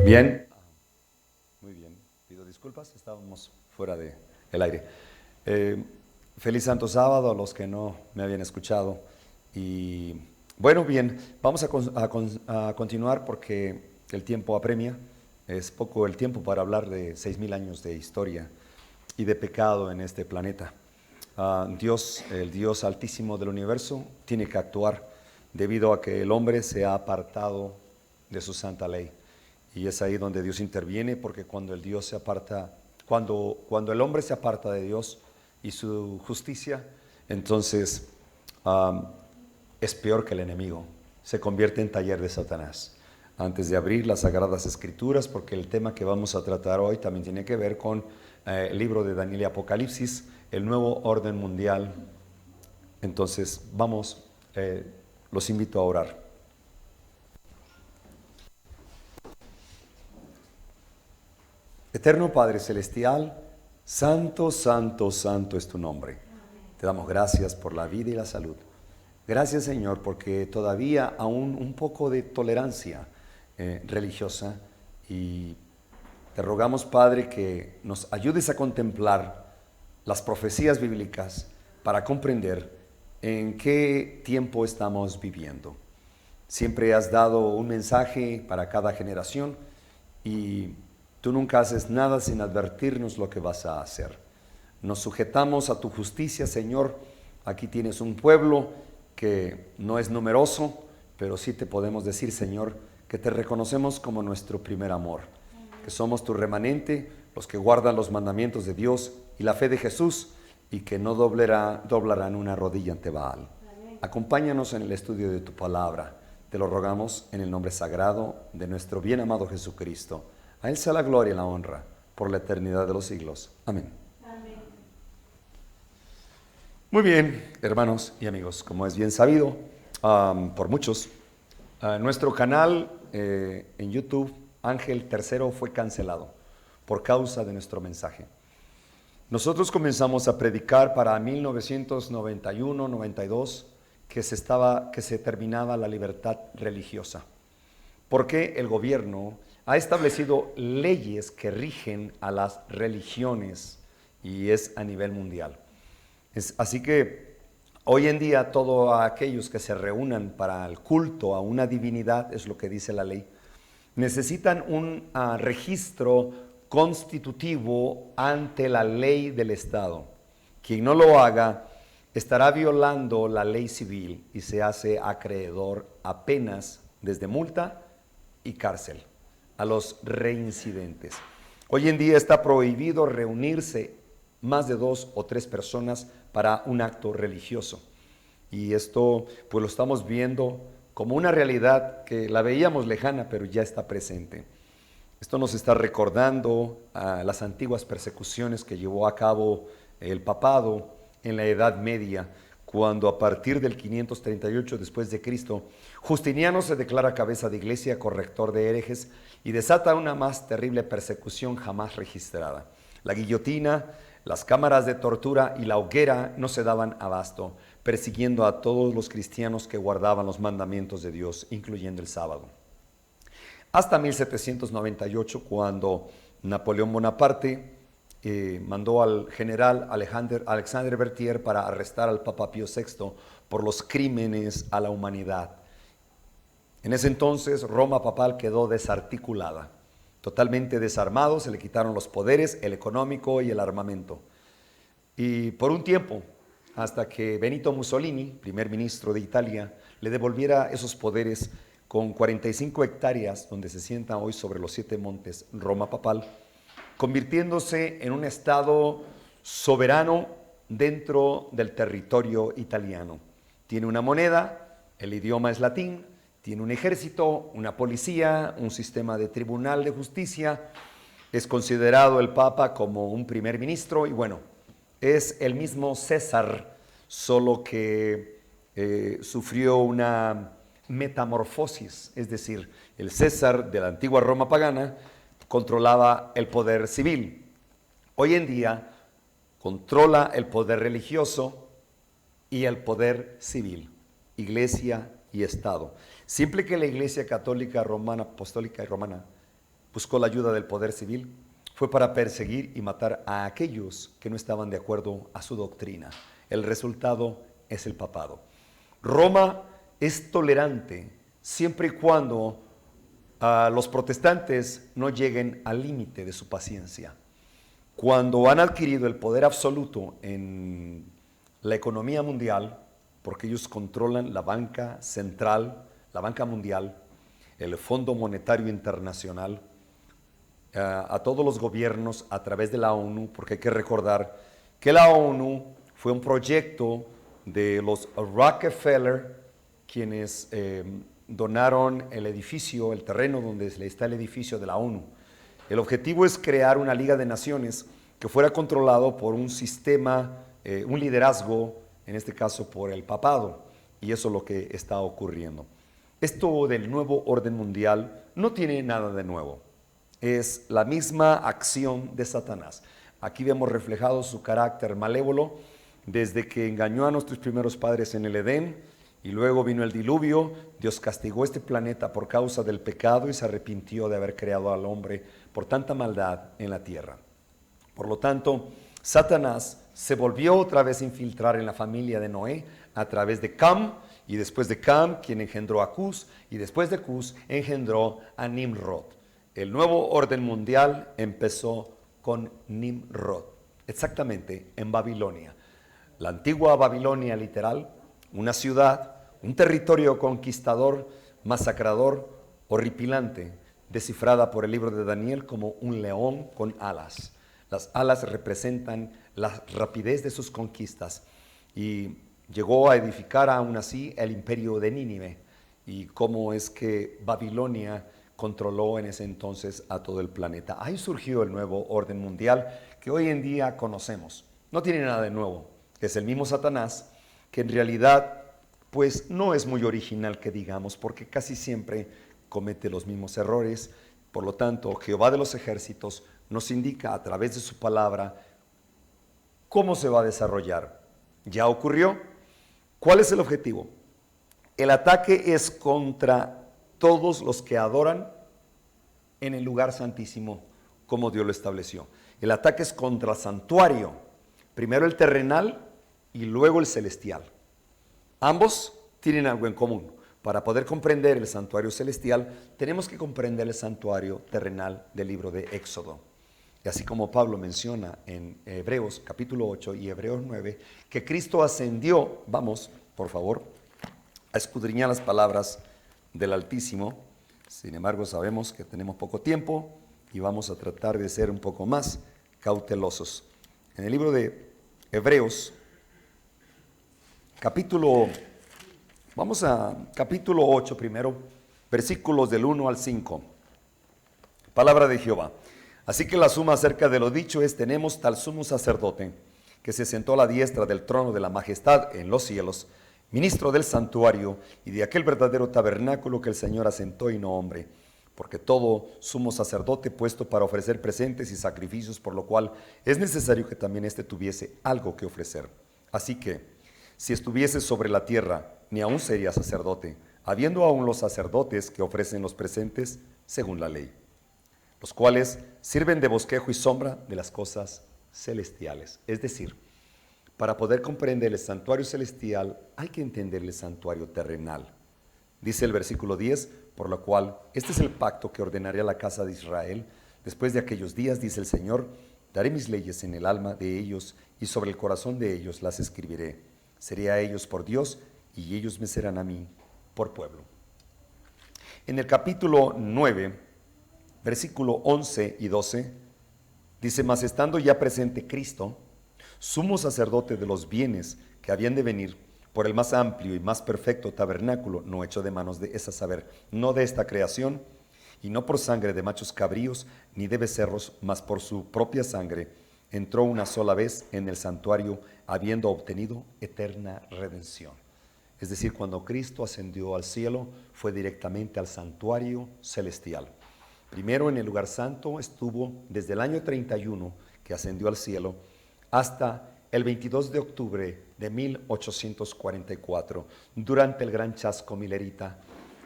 Bien, muy bien. Pido disculpas, estábamos fuera del aire. Eh, Feliz Santo Sábado a los que no me habían escuchado. Y bueno, bien, vamos a continuar porque el tiempo apremia. Es poco el tiempo para hablar de 6.000 años de historia y de pecado en este planeta. Dios, el Dios altísimo del universo, tiene que actuar debido a que el hombre se ha apartado de su santa ley. Y es ahí donde Dios interviene, porque cuando el Dios se aparta, cuando el hombre se aparta de Dios y su justicia, entonces es peor que el enemigo, se convierte en taller de Satanás. Antes de abrir las Sagradas Escrituras, porque el tema que vamos a tratar hoy también tiene que ver con el libro de Daniel y Apocalipsis, el nuevo orden mundial. Entonces vamos, los invito a orar. Eterno Padre Celestial, santo, santo, santo es tu nombre. Te damos gracias por la vida y la salud. Gracias, Señor, porque todavía aún un poco de tolerancia religiosa, y te rogamos, Padre, que nos ayudes a contemplar las profecías bíblicas para comprender en qué tiempo estamos viviendo. Siempre has dado un mensaje para cada generación y tú nunca haces nada sin advertirnos lo que vas a hacer. Nos sujetamos a tu justicia, Señor. Aquí tienes un pueblo que no es numeroso, pero sí te podemos decir, Señor, que te reconocemos como nuestro primer amor, que somos tu remanente, los que guardan los mandamientos de Dios y la fe de Jesús, y que no doblarán una rodilla ante Baal. Acompáñanos en el estudio de tu palabra. Te lo rogamos en el nombre sagrado de nuestro bien amado Jesucristo. A Él sea la gloria y la honra por la eternidad de los siglos. Amén. Amén. Muy bien, hermanos y amigos, como es bien sabido por muchos, nuestro canal en YouTube, Ángel Tercero, fue cancelado por causa de nuestro mensaje. Nosotros comenzamos a predicar para 1991-92 que se terminaba la libertad religiosa, porque el gobierno ha establecido leyes que rigen a las religiones y es a nivel mundial. Así que hoy en día todos aquellos que se reúnan para el culto a una divinidad, es lo que dice la ley, necesitan un registro constitutivo ante la ley del Estado. Quien no lo haga estará violando la ley civil y se hace acreedor a penas desde multa y cárcel a los reincidentes. Hoy en día está prohibido reunirse más de 2 o 3 personas para un acto religioso. Y esto pues lo estamos viendo como una realidad que la veíamos lejana, pero ya está presente. Esto nos está recordando a las antiguas persecuciones que llevó a cabo el papado en la Edad Media, cuando a partir del 538 después de Cristo, Justiniano se declara cabeza de iglesia, corrector de herejes, y desata una más terrible persecución jamás registrada. La guillotina, las cámaras de tortura y la hoguera no se daban abasto, persiguiendo a todos los cristianos que guardaban los mandamientos de Dios, incluyendo el sábado. Hasta 1798, cuando Napoleón Bonaparte mandó al general Alexandre Berthier para arrestar al Papa Pío VI por los crímenes a la humanidad. En ese entonces Roma papal quedó desarticulada, totalmente desarmado, se le quitaron los poderes, el económico y el armamento. Y por un tiempo, hasta que Benito Mussolini, primer ministro de Italia, le devolviera esos poderes con 45 hectáreas, donde se sienta hoy sobre los 7 montes Roma papal, convirtiéndose en un estado soberano dentro del territorio italiano. Tiene una moneda, el idioma es latín, tiene un ejército, una policía, un sistema de tribunal de justicia, es considerado el Papa como un primer ministro y bueno, es el mismo César, solo que sufrió una metamorfosis, es decir, el César de la antigua Roma pagana controlaba el poder civil. Hoy en día controla el poder religioso y el poder civil, iglesia y Estado. Siempre que la Iglesia Católica Romana, Apostólica y Romana buscó la ayuda del poder civil, fue para perseguir y matar a aquellos que no estaban de acuerdo a su doctrina. El resultado es el papado. Roma es tolerante siempre y cuando los protestantes no lleguen al límite de su paciencia. Cuando han adquirido el poder absoluto en la economía mundial, porque ellos controlan la banca central, la banca mundial, el Fondo Monetario Internacional, a todos los gobiernos a través de la ONU, porque hay que recordar que la ONU fue un proyecto de los Rockefeller, quienes donaron el edificio, el terreno donde está el edificio de la ONU. El objetivo es crear una Liga de Naciones que fuera controlado por un sistema, un liderazgo, en este caso por el papado, y eso es lo que está ocurriendo. Esto del nuevo orden mundial no tiene nada de nuevo. Es la misma acción de Satanás. Aquí vemos reflejado su carácter malévolo desde que engañó a nuestros primeros padres en el Edén y luego vino el diluvio. Dios castigó este planeta por causa del pecado y se arrepintió de haber creado al hombre por tanta maldad en la tierra. Por lo tanto, Satanás se volvió otra vez a infiltrar en la familia de Noé a través de Cam, y después de Cam, quien engendró a Cus, y después de Cus engendró a Nimrod. El nuevo orden mundial empezó con Nimrod, exactamente en Babilonia. La antigua Babilonia literal, una ciudad, un territorio conquistador, masacrador, horripilante, descifrada por el libro de Daniel como un león con alas. Las alas representan la rapidez de sus conquistas y llegó a edificar aún así el imperio de Nínive y cómo es que Babilonia controló en ese entonces a todo el planeta. Ahí surgió el nuevo orden mundial que hoy en día conocemos. No tiene nada de nuevo. Es el mismo Satanás que en realidad pues no es muy original que digamos, porque casi siempre comete los mismos errores. Por lo tanto, Jehová de los ejércitos nos indica a través de su palabra cómo se va a desarrollar. Ya ocurrió. ¿Cuál es el objetivo? El ataque es contra todos los que adoran en el lugar santísimo como Dios lo estableció. El ataque es contra el santuario, primero el terrenal y luego el celestial. Ambos tienen algo en común. Para poder comprender el santuario celestial, tenemos que comprender el santuario terrenal del libro de Éxodo. Y así como Pablo menciona en Hebreos capítulo 8 y Hebreos 9, que Cristo ascendió, vamos, por favor, a escudriñar las palabras del Altísimo. Sin embargo, sabemos que tenemos poco tiempo y vamos a tratar de ser un poco más cautelosos. En el libro de Hebreos, vamos a capítulo 8 primero, versículos del 1 al 5. Palabra de Jehová. Así que la suma acerca de lo dicho es: tenemos tal sumo sacerdote que se sentó a la diestra del trono de la majestad en los cielos, ministro del santuario y de aquel verdadero tabernáculo que el Señor asentó y no hombre. Porque todo sumo sacerdote puesto para ofrecer presentes y sacrificios, por lo cual es necesario que también éste tuviese algo que ofrecer. Así que, si estuviese sobre la tierra, ni aún sería sacerdote, habiendo aún los sacerdotes que ofrecen los presentes según la ley, los cuales sirven de bosquejo y sombra de las cosas celestiales. Es decir, para poder comprender el santuario celestial hay que entender el santuario terrenal. Dice el versículo 10, por lo cual este es el pacto que ordenaré a la casa de Israel. Después de aquellos días, dice el Señor, daré mis leyes en el alma de ellos y sobre el corazón de ellos las escribiré. Seré a ellos por Dios y ellos me serán a mí por pueblo. En el capítulo 9, versículo 11 y 12, dice: mas estando ya presente Cristo, sumo sacerdote de los bienes que habían de venir, por el más amplio y más perfecto tabernáculo, no hecho de manos de, es a saber, no de esta creación, y no por sangre de machos cabríos, ni de becerros, mas por su propia sangre, entró una sola vez en el santuario, habiendo obtenido eterna redención. Es decir, cuando Cristo ascendió al cielo, fue directamente al santuario celestial. Primero en el lugar santo estuvo desde el año 31 que ascendió al cielo hasta el 22 de octubre de 1844, durante el gran chasco millerita.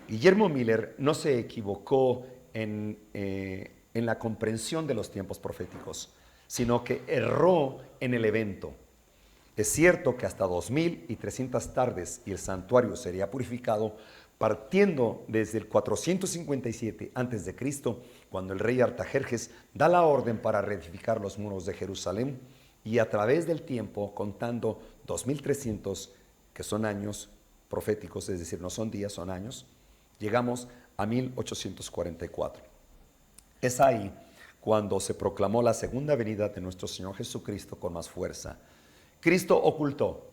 Guillermo Miller no se equivocó en en la comprensión de los tiempos proféticos, sino que erró en el evento. Es cierto que hasta 2300 tardes y el santuario sería purificado, partiendo desde el 457 a.C., cuando el rey Artajerjes da la orden para reedificar los muros de Jerusalén, y a través del tiempo, contando 2300, que son años proféticos, es decir, no son días, son años, llegamos a 1844. Es ahí cuando se proclamó la segunda venida de nuestro Señor Jesucristo con más fuerza. Cristo ocultó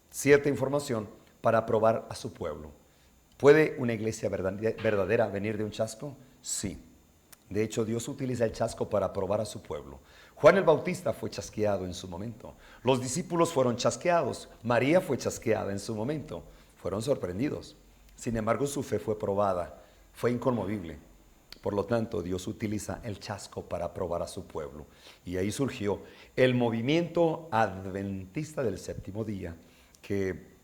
cierta información para probar a su pueblo. ¿Puede una iglesia verdadera venir de un chasco? Sí. De hecho, Dios utiliza el chasco para probar a su pueblo. Juan el Bautista fue chasqueado en su momento. Los discípulos fueron chasqueados. María fue chasqueada en su momento. Fueron sorprendidos. Sin embargo, su fe fue probada. Fue inconmovible. Por lo tanto, Dios utiliza el chasco para probar a su pueblo. Y ahí surgió el movimiento adventista del séptimo día, que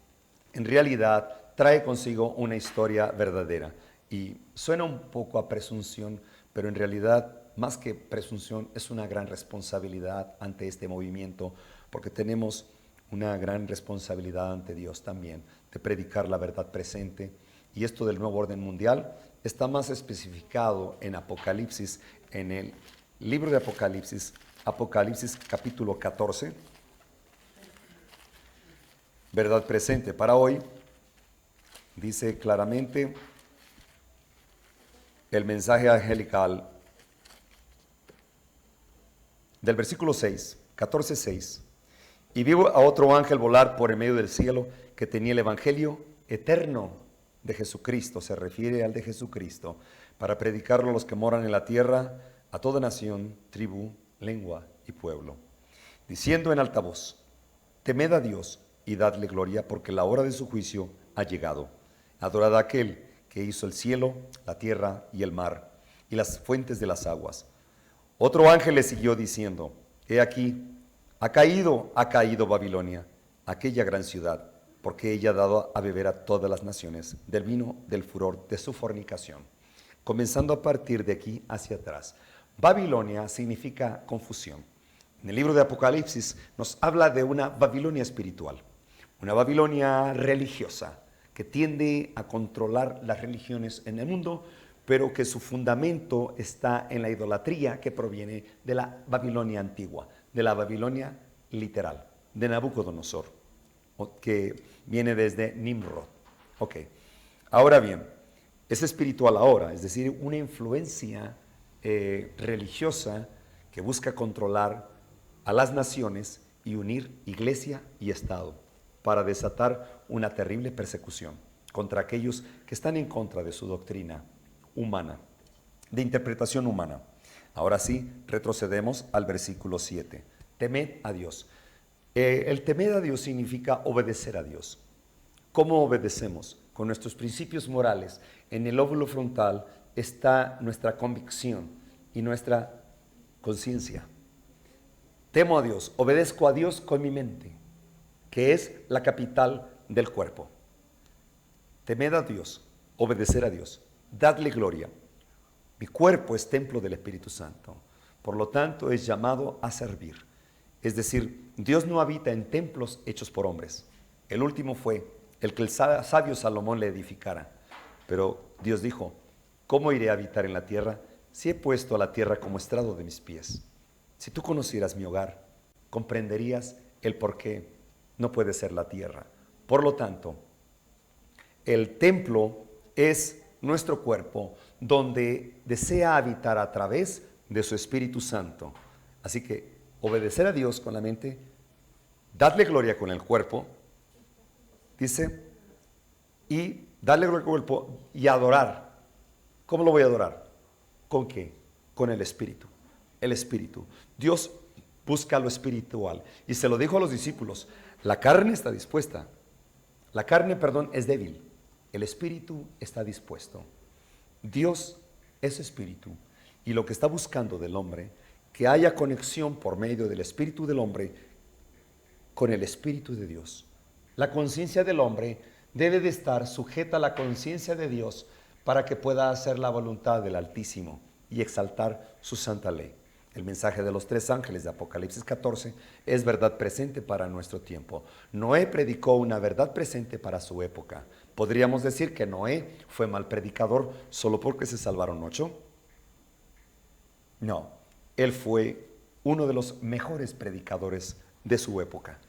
en realidad trae consigo una historia verdadera. Y suena un poco a presunción, pero en realidad, más que presunción, es una gran responsabilidad ante este movimiento, porque tenemos una gran responsabilidad ante Dios también, de predicar la verdad presente. Y esto del nuevo orden mundial está más especificado en Apocalipsis, en el libro de Apocalipsis, Apocalipsis capítulo 14, verdad presente para hoy. Dice claramente el mensaje angelical del versículo 6, 14:6. Y vi a otro ángel volar por en medio del cielo, que tenía el evangelio eterno de Jesucristo, se refiere al de Jesucristo, para predicarlo a los que moran en la tierra, a toda nación, tribu, lengua y pueblo, diciendo en alta voz: temed a Dios y dadle gloria, porque la hora de su juicio ha llegado. Adorad a aquel que hizo el cielo, la tierra y el mar, y las fuentes de las aguas. Otro ángel le siguió diciendo: he aquí, ha caído Babilonia, aquella gran ciudad, porque ella ha dado a beber a todas las naciones del vino del furor de su fornicación. Comenzando a partir de aquí hacia atrás. Babilonia significa confusión. En el libro de Apocalipsis nos habla de una Babilonia espiritual, una Babilonia religiosa, que tiende a controlar las religiones en el mundo, pero que su fundamento está en la idolatría que proviene de la Babilonia antigua, de la Babilonia literal, de Nabucodonosor, que viene desde Nimrod. Ok, ahora bien, es espiritual ahora, es decir, una influencia religiosa que busca controlar a las naciones y unir iglesia y Estado para desatar una terrible persecución contra aquellos que están en contra de su doctrina humana, de interpretación humana. Ahora sí, retrocedemos al versículo 7. Temed a Dios. El temer a Dios significa obedecer a Dios. ¿Cómo obedecemos? Con nuestros principios morales. En el lóbulo frontal está nuestra convicción y nuestra conciencia. Temo a Dios, obedezco a Dios con mi mente, que es la capital del cuerpo. Temed a Dios, obedecer a Dios, dadle gloria. Mi cuerpo es templo del Espíritu Santo, por lo tanto es llamado a servir. Es decir, Dios no habita en templos hechos por hombres. El último fue el que el sabio Salomón le edificara. Pero Dios dijo: ¿cómo iré a habitar en la tierra si he puesto a la tierra como estrado de mis pies? Si tú conocieras mi hogar, comprenderías el por qué no puede ser la tierra. Por lo tanto, el templo es nuestro cuerpo, donde desea habitar a través de su Espíritu Santo. Así que obedecer a Dios con la mente, darle gloria con el cuerpo, dice, y darle gloria con el cuerpo y adorar. ¿Cómo lo voy a adorar? ¿Con qué? Con el Espíritu. El Espíritu. Dios busca lo espiritual. Y se lo dijo a los discípulos: la carne está dispuesta. La carne, es débil. El Espíritu está dispuesto. Dios es Espíritu. Y lo que está buscando del hombre, que haya conexión por medio del Espíritu del hombre con el Espíritu de Dios. La conciencia del hombre debe de estar sujeta a la conciencia de Dios para que pueda hacer la voluntad del Altísimo. y exaltar su santa ley. El mensaje de los 3 ángeles de Apocalipsis 14 es verdad presente para nuestro tiempo. Noé predicó una verdad presente para su época. ¿Podríamos decir que Noé fue mal predicador solo porque se salvaron 8? No, él fue uno de los mejores predicadores de su época.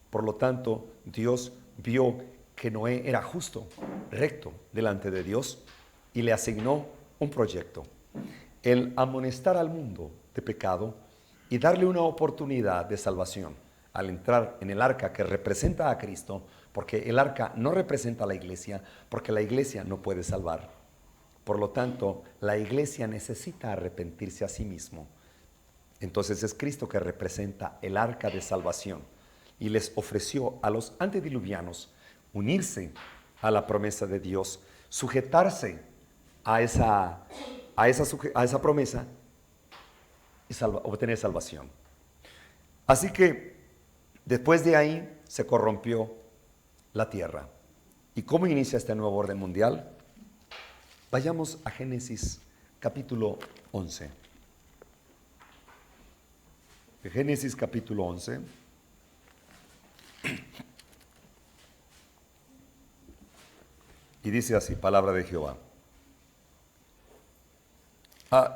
Por lo tanto, Dios vio que Noé era justo, recto delante de Dios y le asignó un proyecto: el amonestar al mundo de pecado y darle una oportunidad de salvación al entrar en el arca que representa a Cristo, porque el arca no representa a la iglesia, porque la iglesia no puede salvar. Por lo tanto, la iglesia necesita arrepentirse a sí mismo. Entonces es Cristo que representa el arca de salvación y les ofreció a los antediluvianos unirse a la promesa de Dios, sujetarse a esa promesa y obtener salvación. Así que después de ahí se corrompió la tierra. ¿Y cómo inicia este nuevo orden mundial? Vayamos a Génesis capítulo 11. Génesis capítulo 11. Y dice así, palabra de Jehová.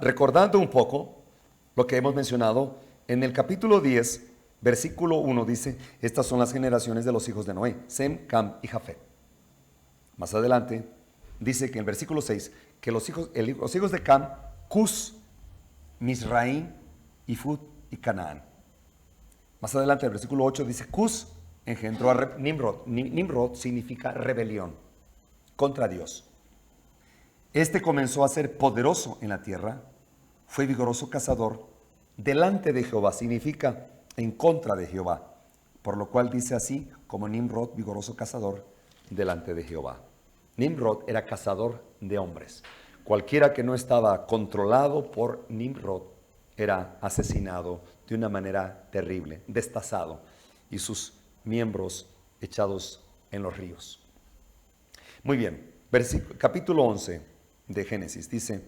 Recordando un poco lo que hemos mencionado, en el capítulo 10, versículo 1 dice, estas son las generaciones de los hijos de Noé, Sem, Cam y Jafet. Más adelante dice que en el versículo 6, que los hijos de Cam, Cus, Misraim, y Fut y Canaán. Más adelante el versículo 8 dice, Cus engendró a Nimrod. Nimrod significa rebelión contra Dios. Este comenzó a ser poderoso en la tierra, fue vigoroso cazador, delante de Jehová, significa en contra de Jehová, por lo cual dice así como Nimrod, vigoroso cazador, delante de Jehová. Nimrod era cazador de hombres. Cualquiera que no estaba controlado por Nimrod era asesinado de una manera terrible, destazado, y sus miembros echados en los ríos. Muy bien, capítulo 11 de Génesis dice,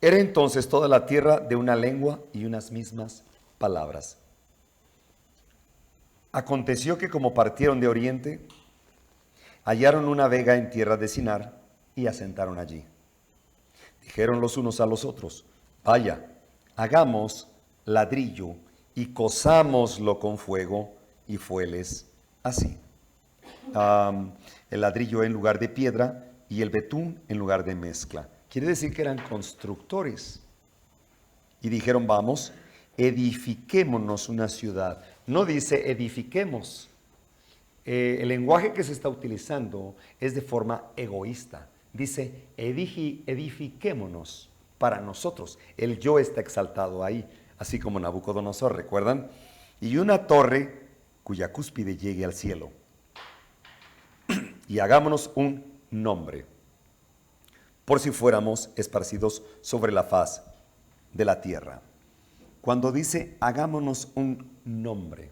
era entonces toda la tierra de una lengua y unas mismas palabras. Aconteció que como partieron de oriente, hallaron una vega en tierra de Sinar y asentaron allí. Dijeron los unos a los otros, vaya, hagamos ladrillo y cozámoslo con fuego, y fueles así. El ladrillo en lugar de piedra y el betún en lugar de mezcla. Quiere decir que eran constructores. Y dijeron, vamos, edifiquémonos una ciudad. No dice edifiquemos. El lenguaje que se está utilizando es de forma egoísta. Dice, edifiquémonos para nosotros. El yo está exaltado ahí, así como Nabucodonosor, ¿recuerdan? Y una torre cuya cúspide llegue al cielo. Y hagámonos un nombre, por si fuéramos esparcidos sobre la faz de la tierra. Cuando dice hagámonos un nombre,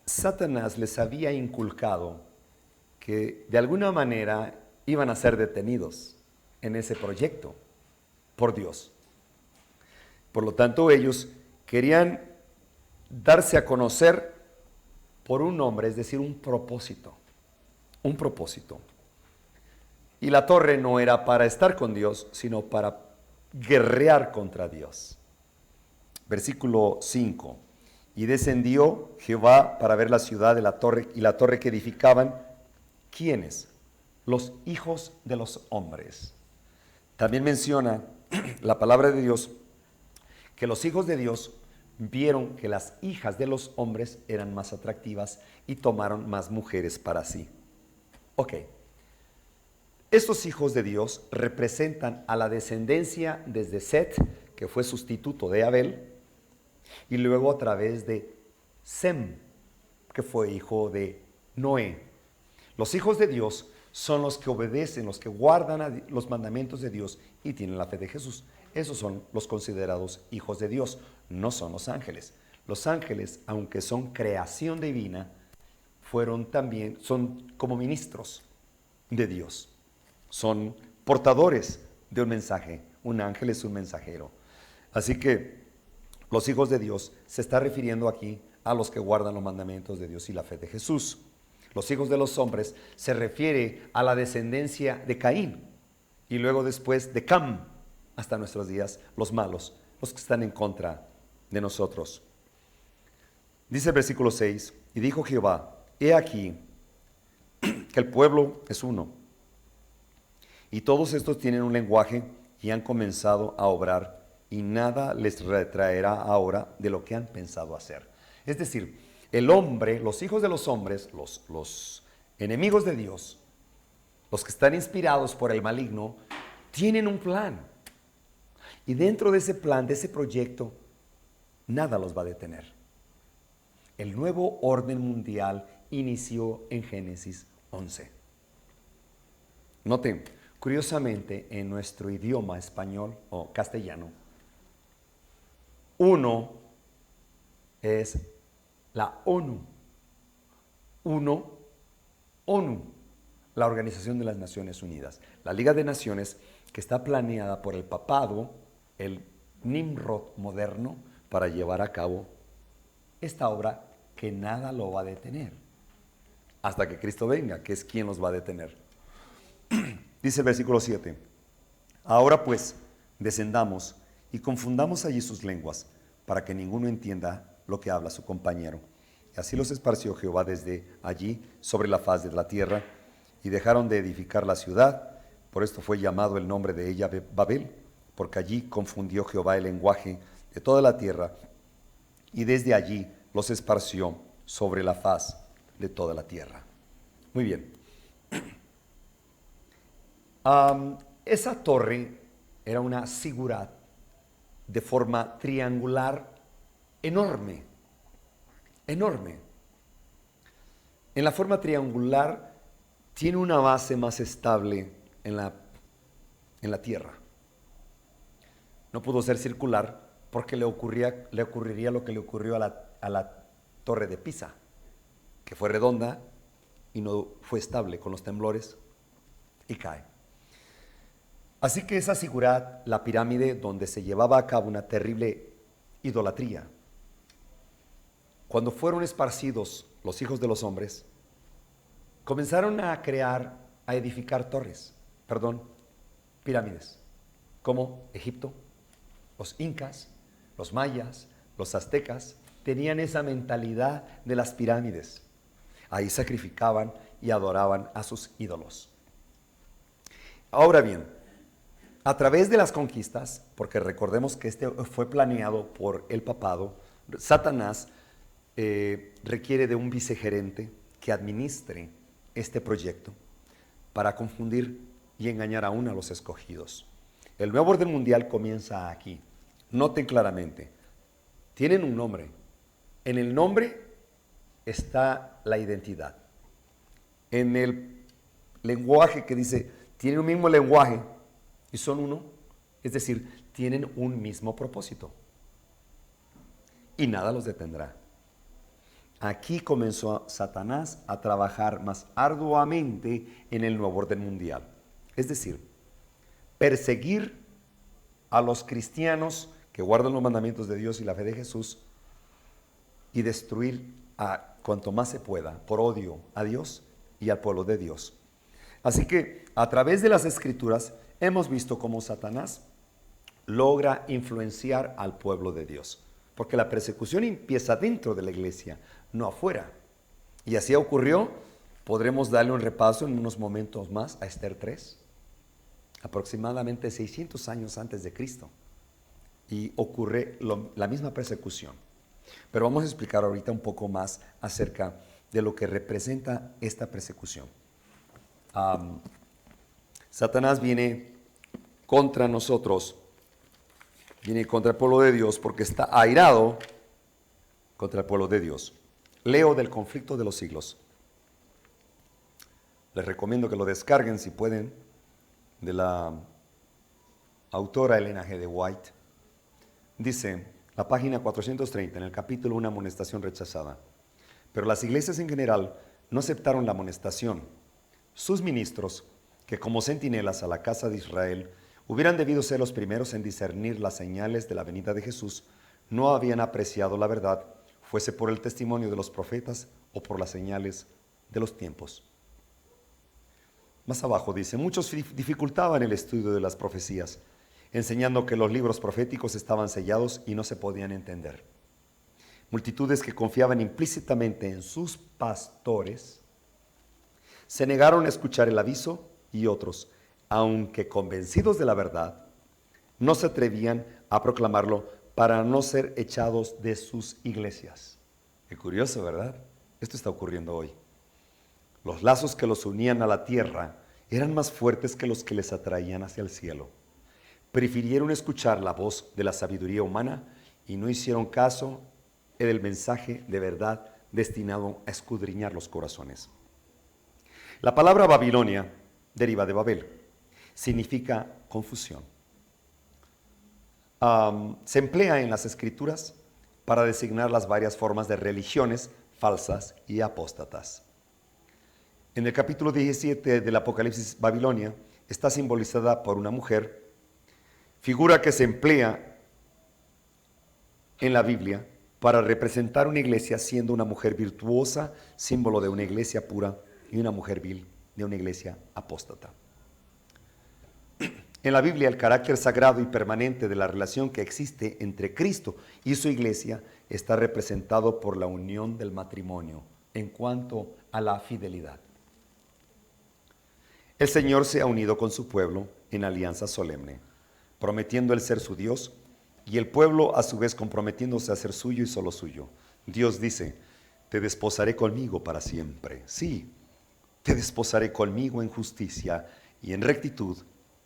Satanás les había inculcado que de alguna manera iban a ser detenidos en ese proyecto por Dios. Por lo tanto, ellos querían darse a conocer por un nombre, es decir, un propósito. Un propósito. Y la torre no era para estar con Dios, sino para guerrear contra Dios. Versículo 5. Y descendió Jehová para ver la ciudad de la torre y la torre que edificaban. ¿Quiénes? Los hijos de los hombres. También menciona la palabra de Dios que los hijos de Dios vieron que las hijas de los hombres eran más atractivas y tomaron más mujeres para sí. Ok. Estos hijos de Dios representan a la descendencia desde Set, que fue sustituto de Abel, y luego a través de Sem, que fue hijo de Noé. Los hijos de Dios son los que obedecen, los que guardan los mandamientos de Dios y tienen la fe de Jesús. Esos son los considerados hijos de Dios, no son los ángeles. Los ángeles, aunque son creación divina, son como ministros de Dios. Son portadores de un mensaje, un ángel es un mensajero. Así que los hijos de Dios se está refiriendo aquí a los que guardan los mandamientos de Dios y la fe de Jesús. Los hijos de los hombres se refiere a la descendencia de Caín y luego después de Cam, hasta nuestros días, los malos, los que están en contra de nosotros. Dice el versículo 6, y dijo Jehová, he aquí que el pueblo es uno, y todos estos tienen un lenguaje y han comenzado a obrar, y nada les retraerá ahora de lo que han pensado hacer. Es decir, el hombre, los hijos de los hombres, los enemigos de Dios, los que están inspirados por el maligno, tienen un plan. Y dentro de ese plan, de ese proyecto, nada los va a detener. El nuevo orden mundial inició en Génesis 11. Noten, curiosamente, en nuestro idioma español o castellano, uno es la ONU. ONU, la Organización de las Naciones Unidas. La Liga de Naciones que está planeada por el papado, el Nimrod moderno, para llevar a cabo esta obra que nada lo va a detener. Hasta que Cristo venga, que es quien los va a detener. Dice el versículo 7. Ahora pues, descendamos y confundamos allí sus lenguas, para que ninguno entienda lo que habla su compañero. Y así los esparció Jehová desde allí sobre la faz de la tierra, y dejaron de edificar la ciudad. Por esto fue llamado el nombre de ella Babel, porque allí confundió Jehová el lenguaje de toda la tierra, y desde allí los esparció sobre la faz de toda la tierra. Muy bien. Esa torre era una sigurat de forma triangular enorme, enorme. En la forma triangular tiene una base más estable en la tierra. No pudo ser circular porque le ocurriría lo que le ocurrió a la torre de Pisa, que fue redonda y no fue estable con los temblores y cae. Así que esa sigurat, la pirámide donde se llevaba a cabo una terrible idolatría, cuando fueron esparcidos los hijos de los hombres, comenzaron a edificar pirámides, como Egipto, los incas, los mayas, los aztecas, tenían esa mentalidad de las pirámides. Ahí sacrificaban y adoraban a sus ídolos. Ahora bien, a través de las conquistas, porque recordemos que este fue planeado por el papado, Satanás requiere de un vicegerente que administre este proyecto para confundir y engañar aún a los escogidos. El nuevo orden mundial comienza aquí. Noten claramente, tienen un nombre. En el nombre está la identidad. En el lenguaje que dice, tienen un mismo lenguaje y son uno, es decir, tienen un mismo propósito. Y nada los detendrá. Aquí comenzó Satanás a trabajar más arduamente en el nuevo orden mundial. Es decir, perseguir a los cristianos que guardan los mandamientos de Dios y la fe de Jesús y destruir a cuanto más se pueda por odio a Dios y al pueblo de Dios. Así que a través de las Escrituras hemos visto cómo Satanás logra influenciar al pueblo de Dios. Porque la persecución empieza dentro de la iglesia, no afuera. Y así ocurrió. Podremos darle un repaso en unos momentos más a Esther 3, aproximadamente 600 años antes de Cristo. Y ocurre la misma persecución. Pero vamos a explicar ahorita un poco más acerca de lo que representa esta persecución. Satanás viene contra nosotros, viene contra el pueblo de Dios porque está airado contra el pueblo de Dios. Leo del Conflicto de los Siglos. Les recomiendo que lo descarguen si pueden, de la autora Elena G. de White. Dice, la página 430, en el capítulo Una amonestación rechazada. Pero las iglesias en general no aceptaron la amonestación. Sus ministros, que como centinelas a la casa de Israel hubieran debido ser los primeros en discernir las señales de la venida de Jesús, no habían apreciado la verdad, fuese por el testimonio de los profetas o por las señales de los tiempos. Más abajo dice, muchos dificultaban el estudio de las profecías, enseñando que los libros proféticos estaban sellados y no se podían entender. Multitudes que confiaban implícitamente en sus pastores se negaron a escuchar el aviso y otros, aunque convencidos de la verdad, no se atrevían a proclamarlo para no ser echados de sus iglesias. Qué curioso, ¿verdad? Esto está ocurriendo hoy. Los lazos que los unían a la tierra eran más fuertes que los que les atraían hacia el cielo. Prefirieron escuchar la voz de la sabiduría humana y no hicieron caso del mensaje de verdad destinado a escudriñar los corazones. La palabra Babilonia deriva de Babel, significa confusión. Se emplea en las escrituras para designar las varias formas de religiones falsas y apóstatas. En el capítulo 17 del Apocalipsis, Babilonia está simbolizada por una mujer, figura que se emplea en la Biblia para representar una iglesia siendo una mujer virtuosa, símbolo de una iglesia pura, y una mujer vil de una iglesia apóstata. En la Biblia, el carácter sagrado y permanente de la relación que existe entre Cristo y su iglesia está representado por la unión del matrimonio en cuanto a la fidelidad. El Señor se ha unido con su pueblo en alianza solemne, prometiendo el ser su Dios, y el pueblo a su vez comprometiéndose a ser suyo y solo suyo. Dios dice, te desposaré conmigo para siempre. Sí, te desposaré conmigo en justicia y en rectitud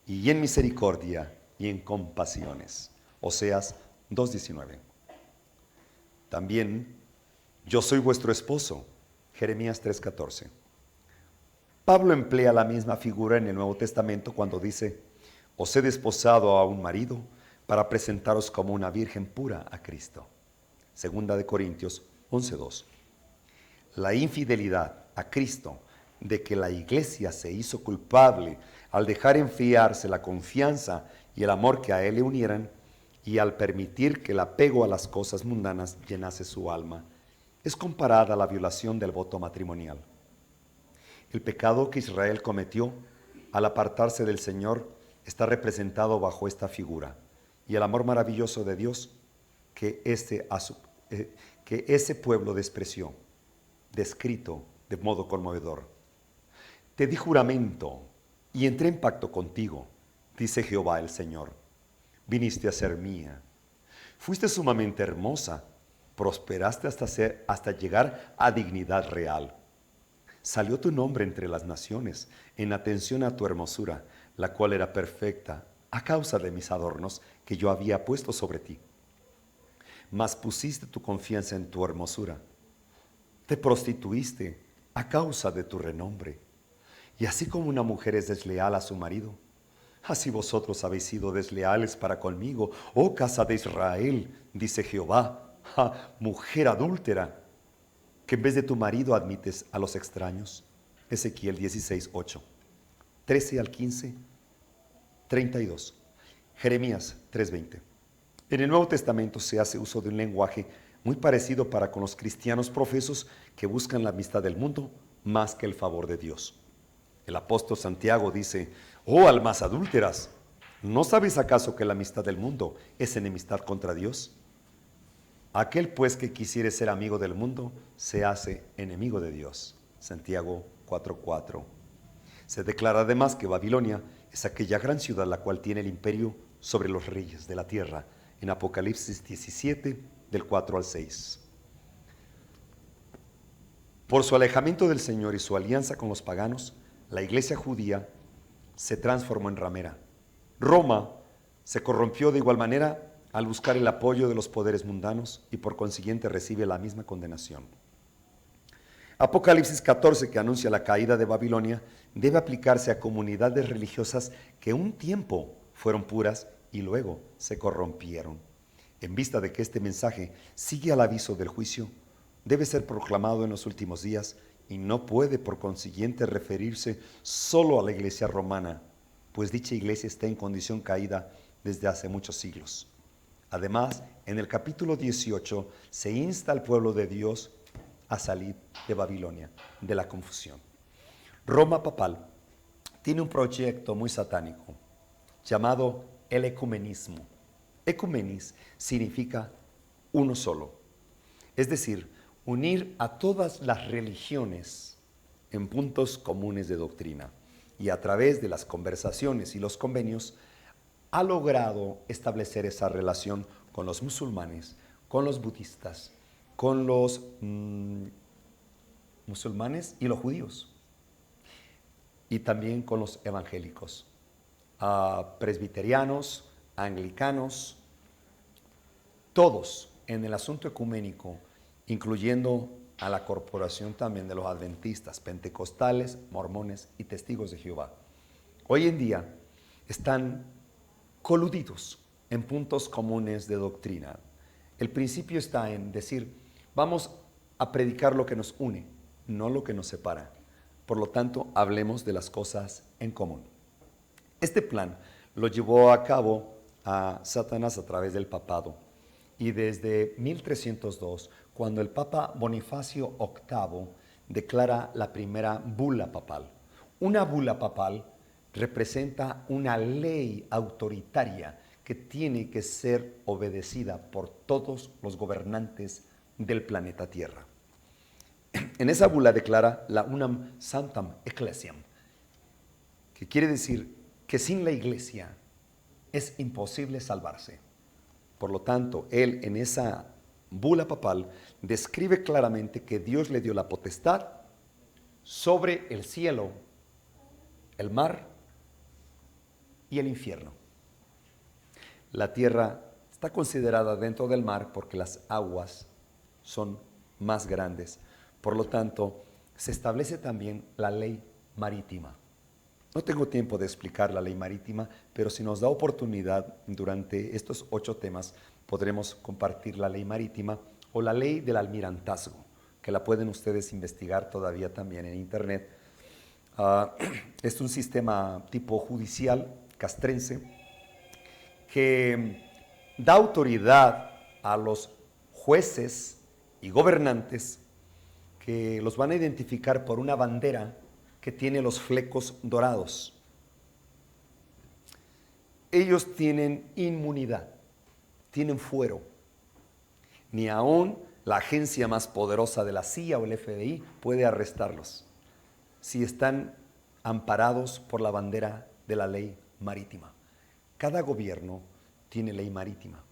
y en misericordia y en compasiones. Oseas 2:19. También, yo soy vuestro esposo. Jeremías 3:14. Pablo emplea la misma figura en el Nuevo Testamento cuando dice, os he desposado a un marido para presentaros como una virgen pura a Cristo. Segunda de Corintios 11:2. La infidelidad a Cristo de que la iglesia se hizo culpable al dejar enfriarse la confianza y el amor que a él le unieran y al permitir que el apego a las cosas mundanas llenase su alma, es comparada a la violación del voto matrimonial. El pecado que Israel cometió al apartarse del Señor está representado bajo esta figura, y el amor maravilloso de Dios que ese pueblo despreció, descrito de modo conmovedor. Te di juramento y entré en pacto contigo, dice Jehová el Señor. Viniste a ser mía. Fuiste sumamente hermosa, prosperaste hasta llegar a dignidad real. Salió tu nombre entre las naciones en atención a tu hermosura, la cual era perfecta a causa de mis adornos que yo había puesto sobre ti. Mas pusiste tu confianza en tu hermosura. Te prostituiste a causa de tu renombre. Y así como una mujer es desleal a su marido, así vosotros habéis sido desleales para conmigo, oh casa de Israel, dice Jehová, mujer adúltera, que en vez de tu marido admites a los extraños. Ezequiel 16:8, 13 al 15, 32, Jeremías 3:20. En el Nuevo Testamento se hace uso de un lenguaje muy parecido para con los cristianos profesos que buscan la amistad del mundo más que el favor de Dios. El apóstol Santiago dice, oh almas adúlteras, ¿no sabéis acaso que la amistad del mundo es enemistad contra Dios? Aquel pues que quisiere ser amigo del mundo, se hace enemigo de Dios. Santiago 4:4. Se declara además que Babilonia es aquella gran ciudad la cual tiene el imperio sobre los reyes de la tierra, en Apocalipsis 17, del 4 al 6. Por su alejamiento del Señor y su alianza con los paganos, la iglesia judía se transformó en ramera. Roma se corrompió de igual manera al buscar el apoyo de los poderes mundanos y por consiguiente recibe la misma condenación. Apocalipsis 14, que anuncia la caída de Babilonia, debe aplicarse a comunidades religiosas que un tiempo fueron puras y luego se corrompieron. En vista de que este mensaje sigue al aviso del juicio, debe ser proclamado en los últimos días y no puede por consiguiente referirse solo a la iglesia romana, pues dicha iglesia está en condición caída desde hace muchos siglos. Además, en el capítulo 18 se insta al pueblo de Dios a salir de Babilonia, de la confusión. Roma papal tiene un proyecto muy satánico llamado el ecumenismo. Ecumenis significa uno solo, es decir, unir a todas las religiones en puntos comunes de doctrina, y a través de las conversaciones y los convenios ha logrado establecer esa relación con los musulmanes, con los budistas, con los musulmanes y los judíos, y también con los evangélicos, presbiterianos, anglicanos, todos en el asunto ecuménico, incluyendo a la corporación también de los adventistas, pentecostales, mormones y testigos de Jehová. Hoy en día están coludidos en puntos comunes de doctrina. El principio está en decir, vamos a predicar lo que nos une, no lo que nos separa. Por lo tanto, hablemos de las cosas en común. Este plan lo llevó a cabo a Satanás a través del papado. Y desde 1302, cuando el Papa Bonifacio VIII declara la primera bula papal. Una bula papal representa una ley autoritaria que tiene que ser obedecida por todos los gobernantes del planeta Tierra. En esa bula declara la unam sanctam ecclesiam, que quiere decir que sin la iglesia es imposible salvarse. Por lo tanto, él en esa bula papal describe claramente que Dios le dio la potestad sobre el cielo, el mar y el infierno. La tierra está considerada dentro del mar porque las aguas son más grandes. Por lo tanto, se establece también la ley marítima. No tengo tiempo de explicar la ley marítima, pero si nos da oportunidad durante estos 8 temas, podremos compartir la ley marítima o la ley del almirantazgo, que la pueden ustedes investigar todavía también en internet. Es un sistema tipo judicial castrense que da autoridad a los jueces y gobernantes que los van a identificar por una bandera que tiene los flecos dorados. Ellos tienen inmunidad, tienen fuero. Ni aún la agencia más poderosa de la CIA o el FBI puede arrestarlos si están amparados por la bandera de la ley marítima. Cada gobierno tiene ley marítima.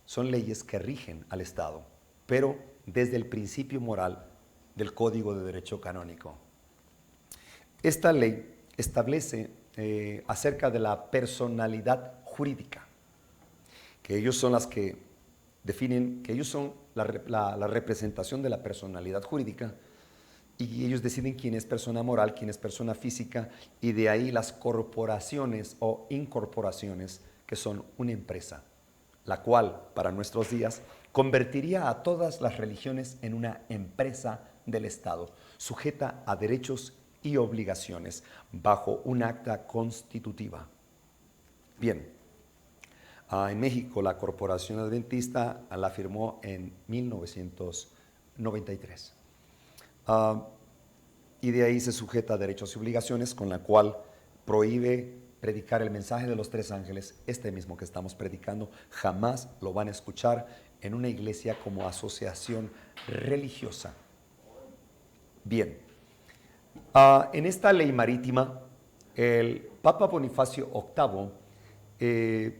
Son leyes que rigen al Estado, pero desde el principio moral del Código de Derecho Canónico. Esta ley establece acerca de la personalidad jurídica, que ellos son las que definen, que ellos son la representación de la personalidad jurídica, y ellos deciden quién es persona moral, quién es persona física, y de ahí las corporaciones o incorporaciones, que son una empresa, la cual para nuestros días convertiría a todas las religiones en una empresa del Estado, sujeta a derechos y obligaciones bajo un acta constitutiva. Bien, en México la Corporación Adventista la firmó en 1993. Y de ahí se sujeta a derechos y obligaciones, con la cual prohíbe predicar el mensaje de los 3 ángeles, este mismo que estamos predicando. Jamás lo van a escuchar en una iglesia como asociación religiosa. Bien, en esta ley marítima, el Papa Bonifacio VIII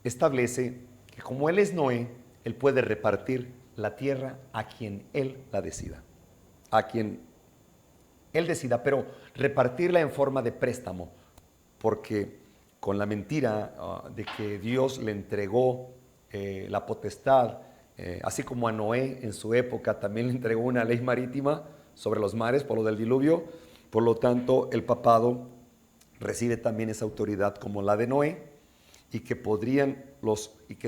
establece que como él es Noé, él puede repartir la tierra a quien él la decida, a quien él decida, pero repartirla en forma de préstamo, porque con la mentira de que Dios le entregó la potestad, así como a Noé en su época también le entregó una ley marítima sobre los mares por lo del diluvio. Por lo tanto, el papado recibe también esa autoridad como la de Noé, y que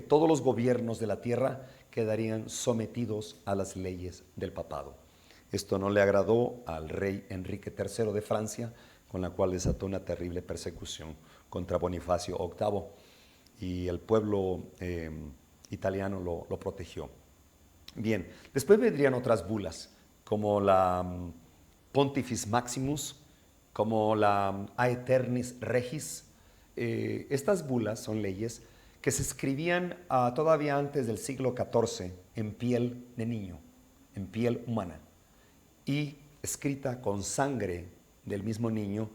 todos los gobiernos de la tierra quedarían sometidos a las leyes del papado. Esto no le agradó al rey Enrique III de Francia, con la cual desató una terrible persecución contra Bonifacio VIII y el pueblo italiano lo protegió. Bien, después vendrían otras bulas, como la Pontifex Maximus, como la Aeternis Regis. Estas bulas son leyes que se escribían todavía antes del siglo XIV en piel de niño, en piel humana, y escrita con sangre del mismo niño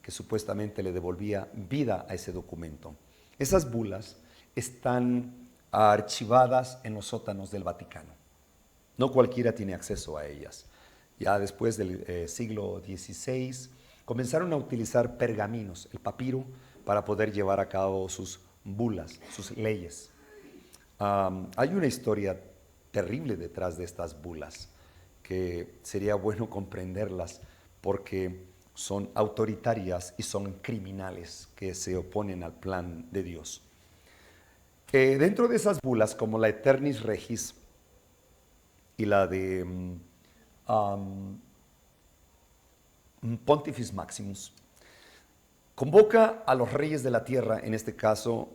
que supuestamente le devolvía vida a ese documento. Esas bulas están archivadas en los sótanos del Vaticano. No cualquiera tiene acceso a ellas. Ya después del siglo XVI comenzaron a utilizar pergaminos, el papiro, para poder llevar a cabo sus bulas, sus leyes. Hay una historia terrible detrás de estas bulas que sería bueno comprenderlas porque son autoritarias y son criminales que se oponen al plan de Dios. Dentro de esas bulas, como la Aeternis Regis y la de Pontifex Maximus, convoca a los reyes de la tierra, en este caso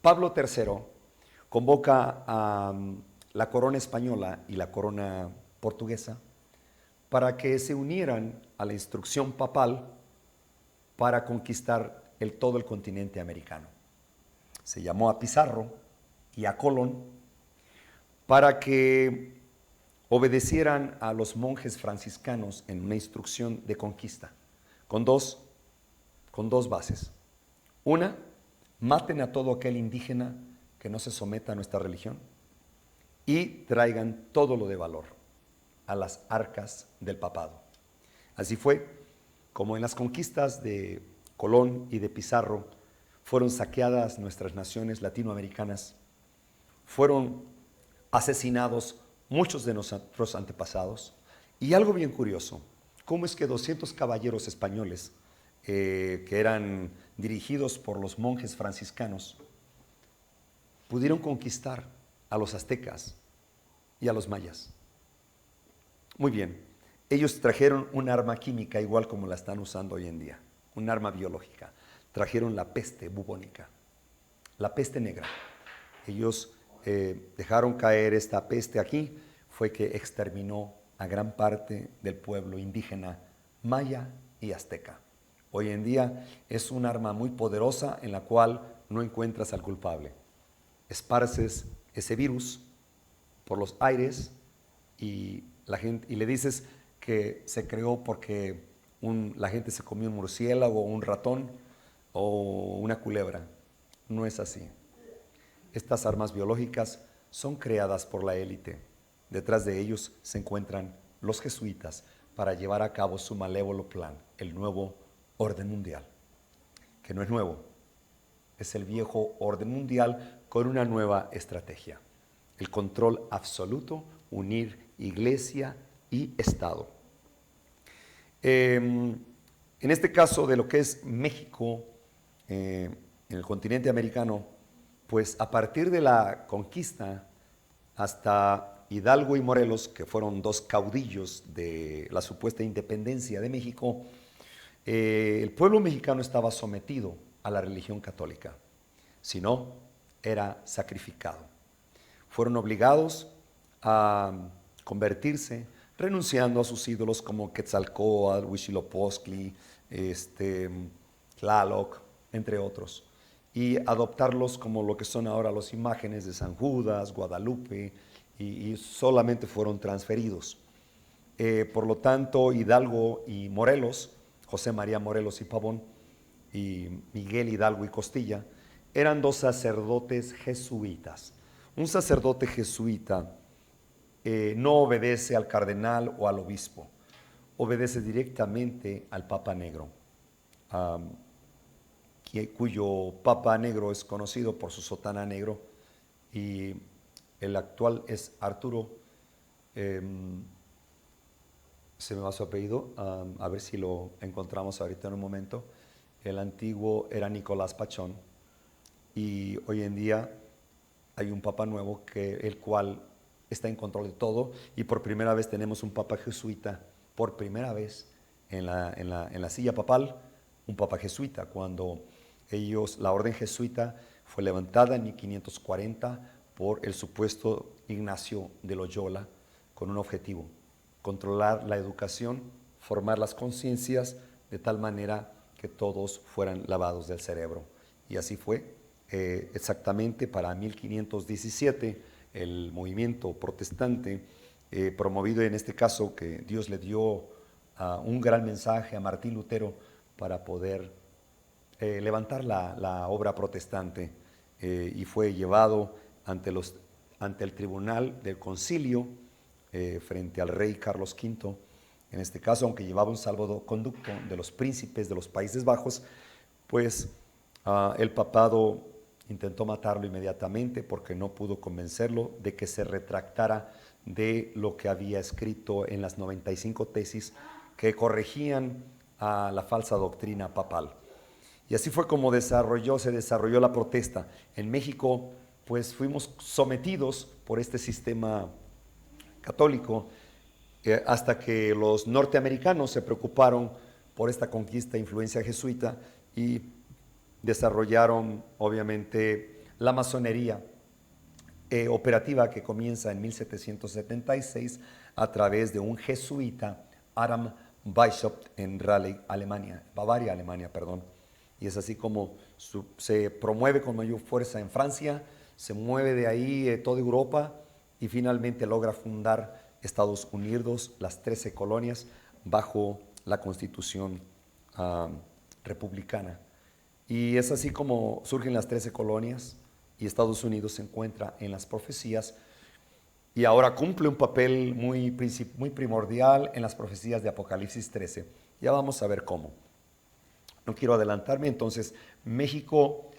Pablo III, convoca a la corona española y la corona portuguesa para que se unieran a la instrucción papal para conquistar todo el continente americano. Se llamó a Pizarro y a Colón para que obedecieran a los monjes franciscanos en una instrucción de conquista, con dos bases. Una, maten a todo aquel indígena que no se someta a nuestra religión y traigan todo lo de valor a las arcas del papado. Así fue como en las conquistas de Colón y de Pizarro fueron saqueadas nuestras naciones latinoamericanas, fueron asesinados muchos de nuestros antepasados, y algo bien curioso, cómo es que 200 caballeros españoles que eran dirigidos por los monjes franciscanos pudieron conquistar a los aztecas y a los mayas. Muy bien, ellos trajeron un arma química igual como la están usando hoy en día, un arma biológica. Trajeron la peste bubónica, la peste negra. Ellos dejaron caer esta peste aquí, fue que exterminó a gran parte del pueblo indígena maya y azteca. Hoy en día es un arma muy poderosa en la cual no encuentras al culpable. Esparces ese virus por los aires y le dices que se creó porque la gente se comió un murciélago o un ratón o una culebra. No es así. Estas armas biológicas son creadas por la élite. Detrás de ellos se encuentran los jesuitas para llevar a cabo su malévolo plan, el nuevo orden mundial, que no es nuevo, es el viejo orden mundial con una nueva estrategia. El control absoluto, unir iglesia y Estado. En este caso de lo que es México, en el continente americano, pues a partir de la conquista hasta Hidalgo y Morelos, que fueron dos caudillos de la supuesta independencia de México, el pueblo mexicano estaba sometido a la religión católica, si no, era sacrificado. Fueron obligados a convertirse, renunciando a sus ídolos como Quetzalcóatl, Huitzilopochtli, Tlaloc, entre otros, y adoptarlos como lo que son ahora las imágenes de San Judas, Guadalupe, y solamente fueron transferidos. Por lo tanto, Hidalgo y Morelos, José María Morelos y Pavón, y Miguel Hidalgo y Costilla, eran dos sacerdotes jesuitas. Un sacerdote jesuita no obedece al cardenal o al obispo, obedece directamente al Papa Negro, cuyo Papa Negro es conocido por su sotana negro, y el actual es Arturo, se me va su apellido, a ver si lo encontramos ahorita en un momento. El antiguo era Nicolás Pachón, y hoy en día hay un papa nuevo el cual está en control de todo, y por primera vez tenemos un papa jesuita, por primera vez en la silla papal, un papa jesuita, cuando La orden jesuita fue levantada en 1540 por el supuesto Ignacio de Loyola con un objetivo: controlar la educación, formar las conciencias de tal manera que todos fueran lavados del cerebro. Y así fue. Exactamente para 1517 el movimiento protestante, promovido en este caso, que Dios le dio un gran mensaje a Martín Lutero para poder levantar la obra protestante, y fue llevado ante el tribunal del concilio, frente al rey Carlos V. En este caso, aunque llevaba un salvoconducto de los príncipes de los Países Bajos, pues el papado intentó matarlo inmediatamente porque no pudo convencerlo de que se retractara de lo que había escrito en las 95 tesis que corregían a la falsa doctrina papal. Y así fue como se desarrolló la protesta. En México, pues fuimos sometidos por este sistema católico, hasta que los norteamericanos se preocuparon por esta conquista e influencia jesuita y desarrollaron, obviamente, la masonería operativa, que comienza en 1776 a través de un jesuita, Adam Weishaupt, en Bavaria, Alemania. Y es así como se promueve con mayor fuerza en Francia, se mueve de ahí toda Europa y finalmente logra fundar Estados Unidos, las 13 colonias, bajo la Constitución republicana. Y es así como surgen las 13 colonias y Estados Unidos se encuentra en las profecías, y ahora cumple un papel muy primordial en las profecías de Apocalipsis 13. Ya vamos a ver cómo. No quiero adelantarme. Entonces, México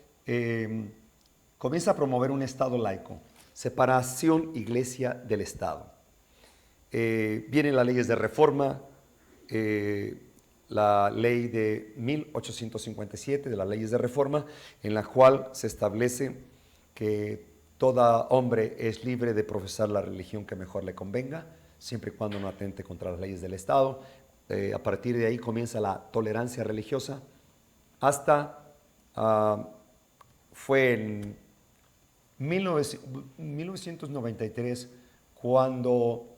comienza a promover un Estado laico, separación iglesia del Estado. Vienen las leyes de reforma, la ley de 1857 de las leyes de reforma, en la cual se establece que todo hombre es libre de profesar la religión que mejor le convenga, siempre y cuando no atente contra las leyes del Estado. A partir de ahí comienza la tolerancia religiosa, hasta fue en 1993 cuando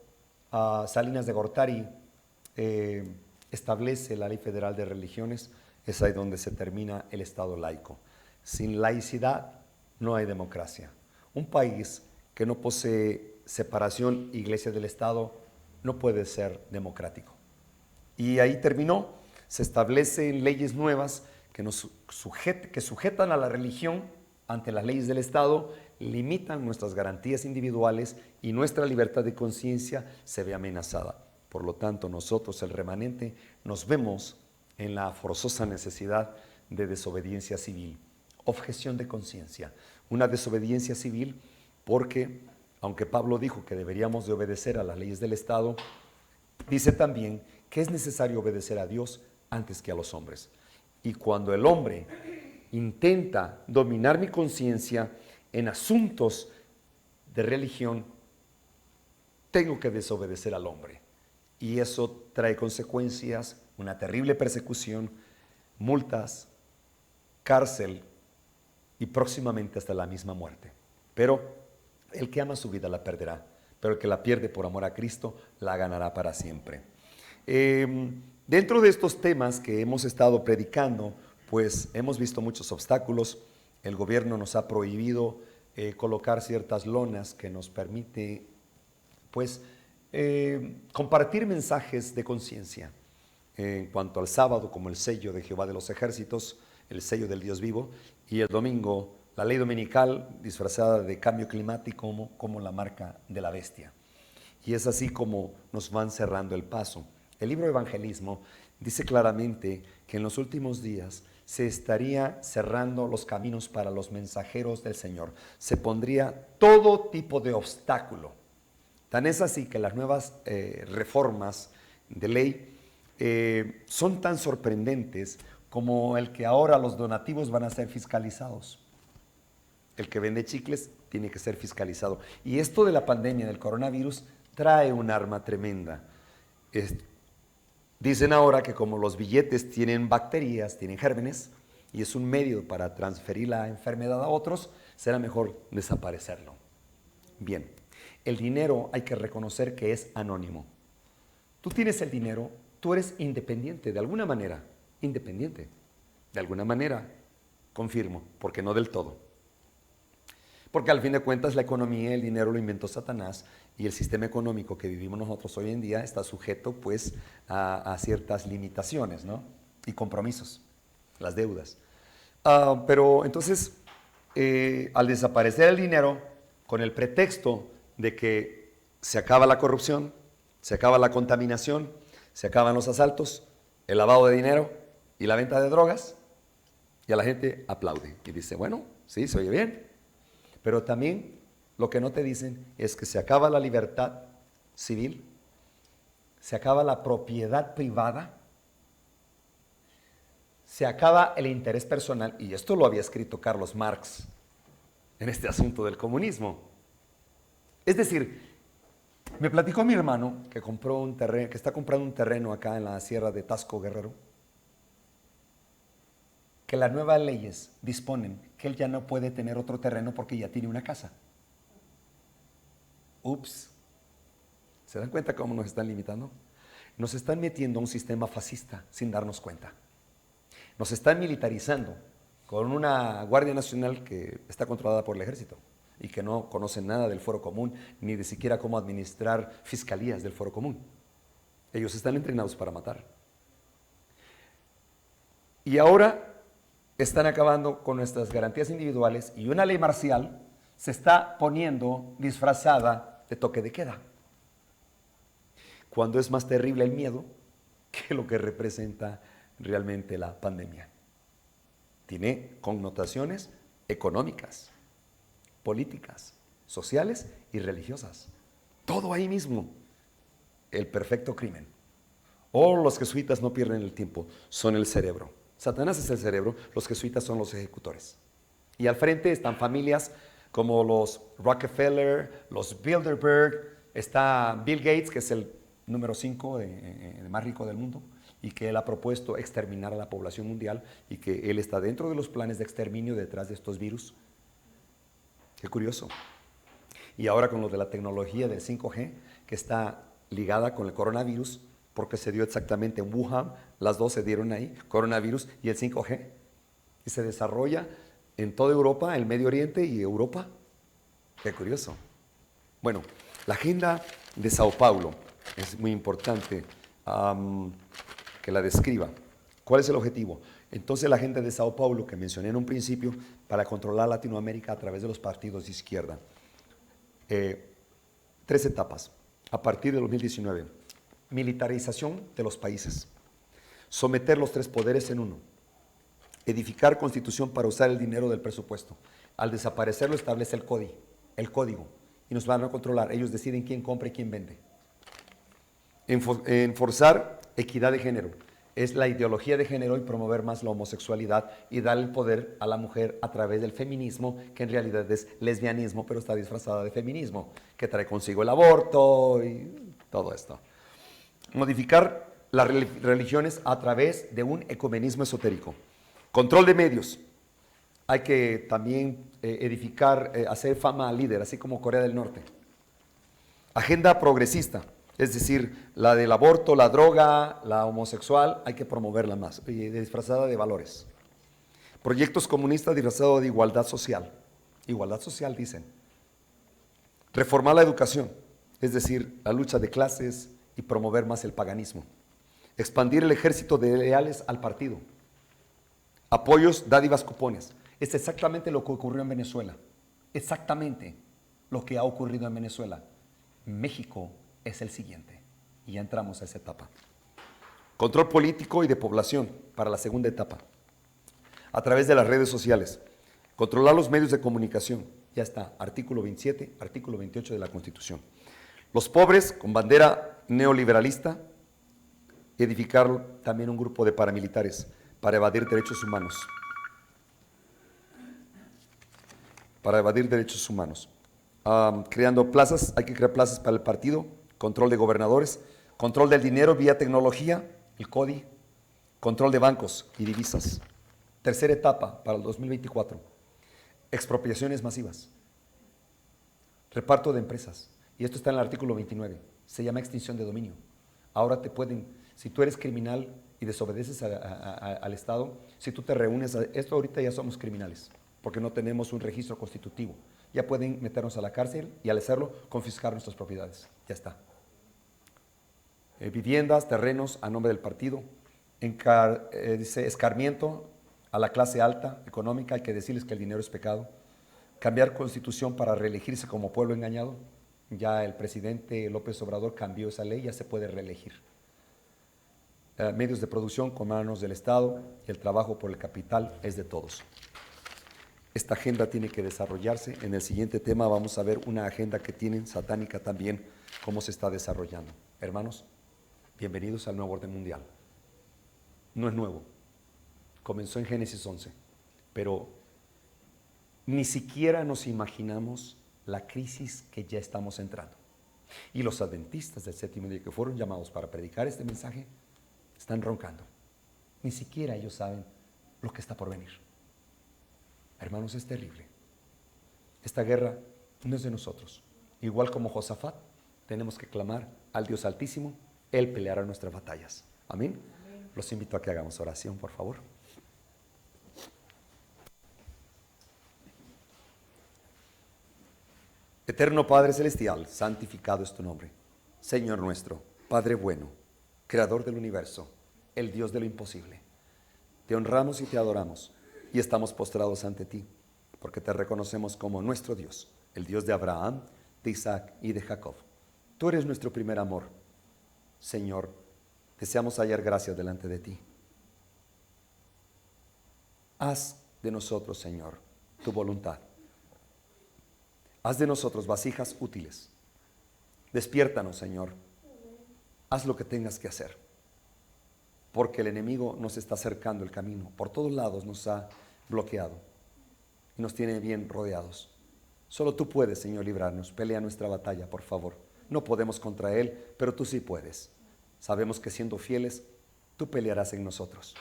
Salinas de Gortari establece la Ley Federal de Religiones. Es ahí donde se termina el Estado laico. Sin laicidad no hay democracia. Un país que no posee separación iglesia del Estado no puede ser democrático. Y ahí terminó. Se establecen leyes nuevas que sujetan a la religión ante las leyes del Estado, limitan nuestras garantías individuales y nuestra libertad de conciencia se ve amenazada. Por lo tanto, nosotros, el remanente, nos vemos en la forzosa necesidad de desobediencia civil. Objeción de conciencia. Una desobediencia civil porque, aunque Pablo dijo que deberíamos de obedecer a las leyes del Estado, dice también que es necesario obedecer a Dios antes que a los hombres. Y cuando el hombre intenta dominar mi conciencia en asuntos de religión, tengo que desobedecer al hombre. Y eso trae consecuencias, una terrible persecución, multas, cárcel y próximamente hasta la misma muerte. Pero el que ama su vida la perderá, pero el que la pierde por amor a Cristo la ganará para siempre. Dentro de estos temas que hemos estado predicando, pues hemos visto muchos obstáculos. El gobierno nos ha prohibido colocar ciertas lonas que nos permite, pues, compartir mensajes de conciencia en cuanto al sábado, como el sello de Jehová de los ejércitos, el sello del Dios vivo, y el domingo la ley dominical disfrazada de cambio climático como la marca de la bestia. Y es así como nos van cerrando el paso. El libro Evangelismo dice claramente que en los últimos días se estaría cerrando los caminos para los mensajeros del Señor. Se pondría todo tipo de obstáculo. Tan es así que las nuevas reformas de ley son tan sorprendentes como el que ahora los donativos van a ser fiscalizados. El que vende chicles tiene que ser fiscalizado. Y esto de la pandemia del coronavirus trae un arma tremenda. Dicen ahora que como los billetes tienen bacterias, tienen gérmenes, y es un medio para transferir la enfermedad a otros, será mejor desaparecerlo. Bien, el dinero hay que reconocer que es anónimo. Tú tienes el dinero, tú eres independiente de alguna manera, independiente, de alguna manera, confirmo, porque no del todo. Porque al fin de cuentas la economía, el dinero lo inventó Satanás y el sistema económico que vivimos nosotros hoy en día está sujeto pues a ciertas limitaciones, ¿no? Y compromisos, las deudas. Pero entonces, al desaparecer el dinero, con el pretexto de que se acaba la corrupción, se acaba la contaminación, se acaban los asaltos, el lavado de dinero y la venta de drogas, y a la gente aplaude y dice, bueno, sí, se oye bien. Pero también lo que no te dicen es que se acaba la libertad civil, se acaba la propiedad privada, se acaba el interés personal, y esto lo había escrito Carlos Marx en este asunto del comunismo. Es decir, me platicó mi hermano que compró un terreno, que está comprando un terreno acá en la sierra de Tasco, Guerrero, que las nuevas leyes disponen que él ya no puede tener otro terreno porque ya tiene una casa. Ups. ¿Se dan cuenta cómo nos están limitando? Nos están metiendo a un sistema fascista sin darnos cuenta. Nos están militarizando con una Guardia Nacional que está controlada por el ejército y que no conoce nada del Foro Común, ni de siquiera cómo administrar fiscalías del Foro Común. Ellos están entrenados para matar. Y ahora están acabando con nuestras garantías individuales y una ley marcial se está poniendo disfrazada de toque de queda. Cuando es más terrible el miedo que lo que representa realmente la pandemia. Tiene connotaciones económicas, políticas, sociales y religiosas. Todo ahí mismo. El perfecto crimen. O los jesuitas no pierden el tiempo, son el cerebro. Satanás es el cerebro, los jesuitas son los ejecutores. Y al frente están familias como los Rockefeller, los Bilderberg, está Bill Gates, que es el número 5 el más rico del mundo, y que él ha propuesto exterminar a la población mundial y que él está dentro de los planes de exterminio detrás de estos virus. Qué curioso. Y ahora con lo de la tecnología del 5G, que está ligada con el coronavirus, porque se dio exactamente en Wuhan, las dos se dieron ahí, coronavirus y el 5G, y se desarrolla en toda Europa, el Medio Oriente y Europa. Qué curioso. Bueno, la agenda de Sao Paulo es muy importante que la describa. ¿Cuál es el objetivo? Entonces la agenda de Sao Paulo, que mencioné en un principio, para controlar Latinoamérica a través de los partidos de izquierda. 3 etapas, a partir del 2019. Militarización de los países, someter los 3 poderes en uno, edificar constitución para usar el dinero del presupuesto. Al desaparecerlo establece el código, y nos van a controlar. Ellos deciden quién compra y quién vende. Enforzar equidad de género, es la ideología de género y promover más la homosexualidad y dar el poder a la mujer a través del feminismo, que en realidad es lesbianismo, pero está disfrazada de feminismo, que trae consigo el aborto y todo esto. Modificar las religiones a través de un ecumenismo esotérico. Control de medios. Hay que también edificar, hacer fama al líder, así como Corea del Norte. Agenda progresista, es decir, la del aborto, la droga, la homosexual, hay que promoverla más, disfrazada de valores. Proyectos comunistas disfrazados de igualdad social. Igualdad social, dicen. Reformar la educación, es decir, la lucha de clases, y promover más el paganismo. Expandir el ejército de leales al partido. Apoyos, dádivas, cupones. Es exactamente lo que ocurrió en Venezuela. Exactamente lo que ha ocurrido en Venezuela. México es el siguiente. Y ya entramos a esa etapa. Control político y de población para la segunda etapa. A través de las redes sociales. Controlar los medios de comunicación. Ya está, artículo 27, artículo 28 de la Constitución. Los pobres, con bandera neoliberalista, edificar también un grupo de paramilitares para evadir derechos humanos. Para evadir derechos humanos. Creando plazas, hay que crear plazas para el partido, control de gobernadores, control del dinero vía tecnología, el CODI, control de bancos y divisas. Tercera etapa para el 2024. Expropiaciones masivas. Reparto de empresas. Y esto está en el artículo 29. Se llama extinción de dominio. Ahora te pueden, si tú eres criminal y desobedeces al Estado, si tú te reúnes, esto ahorita ya somos criminales, porque no tenemos un registro constitutivo. Ya pueden meternos a la cárcel y al hacerlo, confiscar nuestras propiedades. Ya está. Viviendas, terrenos a nombre del partido. Dice escarmiento a la clase alta económica, hay que decirles que el dinero es pecado. Cambiar constitución para reelegirse como pueblo engañado. Ya el presidente López Obrador cambió esa ley, ya se puede reelegir. Medios de producción con manos del Estado y el trabajo por el capital es de todos. Esta agenda tiene que desarrollarse. En el siguiente tema vamos a ver una agenda que tienen satánica también, cómo se está desarrollando. Hermanos, bienvenidos al nuevo orden mundial. No es nuevo, comenzó en Génesis 11, pero ni siquiera nos imaginamos la crisis que ya estamos entrando. Y los adventistas del séptimo día que fueron llamados para predicar este mensaje están roncando. Ni siquiera ellos saben lo que está por venir. Hermanos, es terrible. Esta guerra no es de nosotros. Igual como Josafat, tenemos que clamar al Dios Altísimo. Él peleará nuestras batallas. Amén. Los invito a que hagamos oración, por favor. Eterno Padre Celestial, santificado es tu nombre. Señor nuestro, Padre bueno, Creador del universo, el Dios de lo imposible. Te honramos y te adoramos y estamos postrados ante ti, porque te reconocemos como nuestro Dios, el Dios de Abraham, de Isaac y de Jacob. Tú eres nuestro primer amor. Señor, deseamos hallar gracia delante de ti. Haz de nosotros, Señor, tu voluntad. Haz de nosotros vasijas útiles. Despiértanos, Señor. Haz lo que tengas que hacer, porque el enemigo nos está cercando el camino. Por todos lados nos ha bloqueado y nos tiene bien rodeados. Solo tú puedes, Señor, librarnos. Pelea nuestra batalla, por favor. No podemos contra él, pero tú sí puedes. Sabemos que siendo fieles, tú pelearás en nosotros.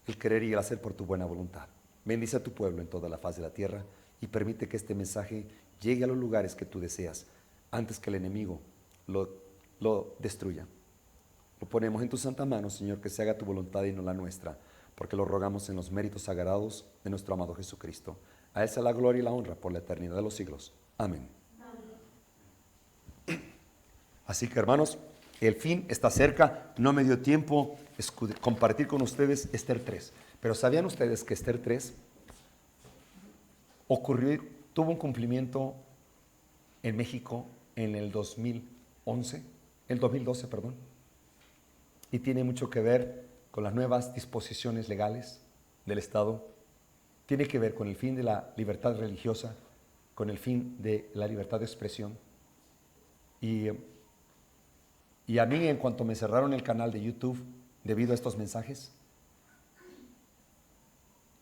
El querer y el hacer por tu buena voluntad. Bendice a tu pueblo en toda la faz de la tierra y permite que este mensaje llegue a los lugares que tú deseas antes que el enemigo lo destruya. Lo ponemos en tu santa mano, Señor, que se haga tu voluntad y no la nuestra, porque lo rogamos en los méritos sagrados de nuestro amado Jesucristo. A Él sea la gloria y la honra por la eternidad de los siglos. Amén. Así que, hermanos, el fin está cerca. No me dio tiempo compartir con ustedes Esther 3. Pero ¿sabían ustedes que Esther 3 tuvo un cumplimiento en México en el 2012, perdón? Y tiene mucho que ver con las nuevas disposiciones legales del Estado. Tiene que ver con el fin de la libertad religiosa, con el fin de la libertad de expresión. Y a mí, en cuanto me cerraron el canal de YouTube debido a estos mensajes,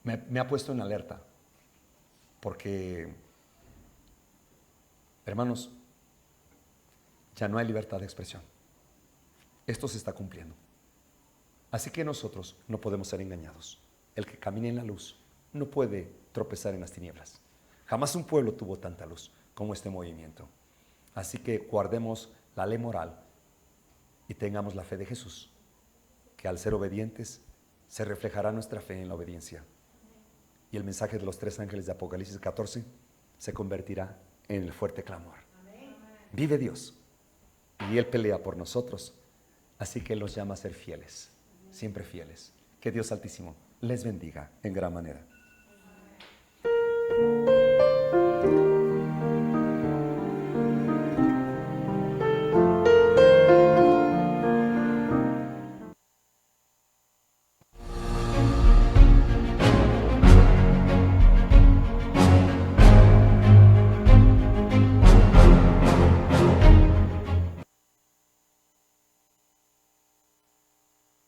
me ha puesto en alerta. Porque, hermanos, ya no hay libertad de expresión. Esto se está cumpliendo. Así que nosotros no podemos ser engañados. El que camina en la luz no puede tropezar en las tinieblas. Jamás un pueblo tuvo tanta luz como este movimiento. Así que guardemos la ley moral y tengamos la fe de Jesús, que al ser obedientes se reflejará nuestra fe en la obediencia. Y el mensaje de los 3 ángeles de Apocalipsis 14 se convertirá en el fuerte clamor. Amén. Vive Dios y Él pelea por nosotros, así que Él los llama a ser fieles, siempre fieles. Que Dios Altísimo les bendiga en gran manera.